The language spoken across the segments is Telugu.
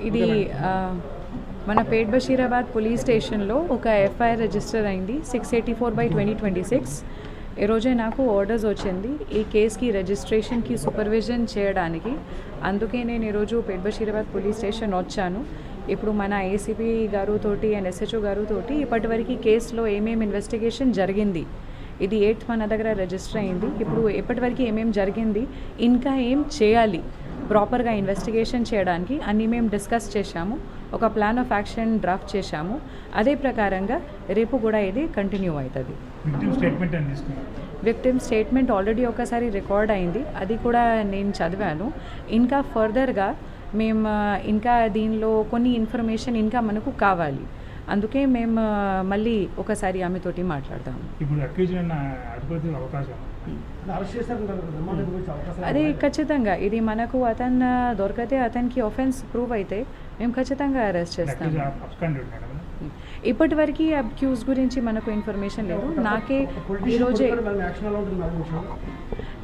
ఇది మన పేట్ బషీరాబాద్ పోలీస్ స్టేషన్లో ఒక ఎఫ్ఐఆర్ రిజిస్టర్ అయింది 684/2026. ఈరోజే నాకు ఆర్డర్స్ వచ్చింది ఈ కేసుకి రిజిస్ట్రేషన్కి సూపర్విజన్ చేయడానికి. అందుకే నేను ఈరోజు పేట్ బషీరాబాద్ పోలీస్ స్టేషన్ వచ్చాను. ఇప్పుడు మన ఏసీపీ గారుతోటి అండ్ ఎస్హెచ్ఓ గారుతోటి ఇప్పటివరకు కేసులో ఏమేమి ఇన్వెస్టిగేషన్ జరిగింది, ఇది 8th మన దగ్గర రిజిస్టర్ అయింది. ఇప్పుడు ఇప్పటివరకు ఏమేమి జరిగింది, ఇంకా ఏం చేయాలి ప్రాపర్గా ఇన్వెస్టిగేషన్ చేయడానికి అన్నీ మేము డిస్కస్ చేశాము. ఒక ప్లాన్ ఆఫ్ యాక్షన్ డ్రాఫ్ట్ చేశాము. అదే ప్రకారంగా రేపు కూడా ఇది కంటిన్యూ అవుతుంది. విక్టిమ్ స్టేట్మెంట్ ఆల్రెడీ ఒకసారి రికార్డ్ అయింది, అది కూడా నేను చదివాను. ఇంకా ఫర్దర్గా మేము ఇంకా దీనిలో కొన్ని ఇన్ఫర్మేషన్ ఇంకా మనకు కావాలి. అందుకే మేము మళ్ళీ ఒకసారి ఆమెతోటి మాట్లాడతాము. అది ఖచ్చితంగా ఇది మనకు అతను దొరికితే అతనికి ఆఫెన్స్ ప్రూవ్ అయితే మేము ఖచ్చితంగా అరెస్ట్ చేస్తాము. ఇప్పటివరకు అక్యూజ్ గురించి మనకు ఇన్ఫర్మేషన్ లేదు. నాకే ఈరోజే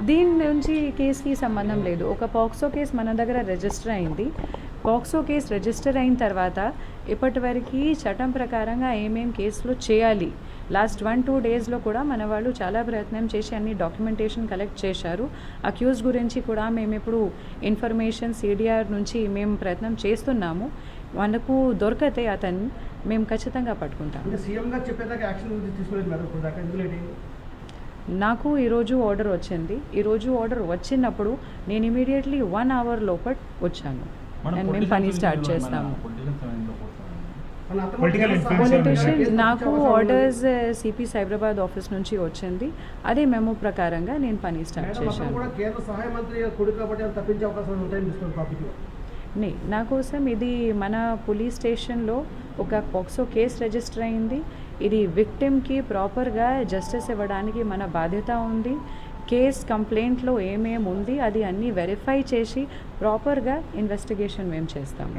దీని నుంచి కేసుకి సంబంధం లేదు. ఒక పాక్సో కేసు మన దగ్గర రిజిస్టర్ అయింది. పాక్సో కేసు రిజిస్టర్ అయిన తర్వాత ఇప్పటివరకు చట్టం ప్రకారంగా ఏమేం కేసులు చేయాలి, లాస్ట్ 1-2 డేస్లో కూడా మన వాళ్ళు చాలా ప్రయత్నం చేసి అన్ని డాక్యుమెంటేషన్ కలెక్ట్ చేశారు. అక్యూజ్ గురించి కూడా మేము ఇప్పుడు ఇన్ఫర్మేషన్ సిడిఆర్ నుంచి మేము ప్రయత్నం చేస్తున్నాము. మనకు దొరికితే అతను మేము ఖచ్చితంగా పట్టుకుంటాం. నాకు ఈరోజు ఆర్డర్ వచ్చింది. ఈరోజు ఆర్డర్ వచ్చినప్పుడు నేను ఇమీడియట్లీ 1 అవర్ లోపల వచ్చాను అండ్ మేము పని స్టార్ట్ చేస్తాము. పొలిటీషియన్ నాకు ఆర్డర్స్ సిపి సైబరాబాద్ ఆఫీస్ నుంచి వచ్చింది. అదే మెమో ప్రకారంగా నేను పని స్టార్ట్ చేశాను. నా కోసం ఇది మన పోలీస్ స్టేషన్లో ఒక పాక్సో కేసు రిజిస్టర్ అయింది. ఇది విక్టిమ్కి ప్రాపర్గా జస్టిస్ ఇవ్వడానికి మన బాధ్యత ఉంది. కేస్ కంప్లైంట్లో ఏమేమి ఉంది అది అన్నీ వెరిఫై చేసి ప్రాపర్గా ఇన్వెస్టిగేషన్ మేము చేస్తాము.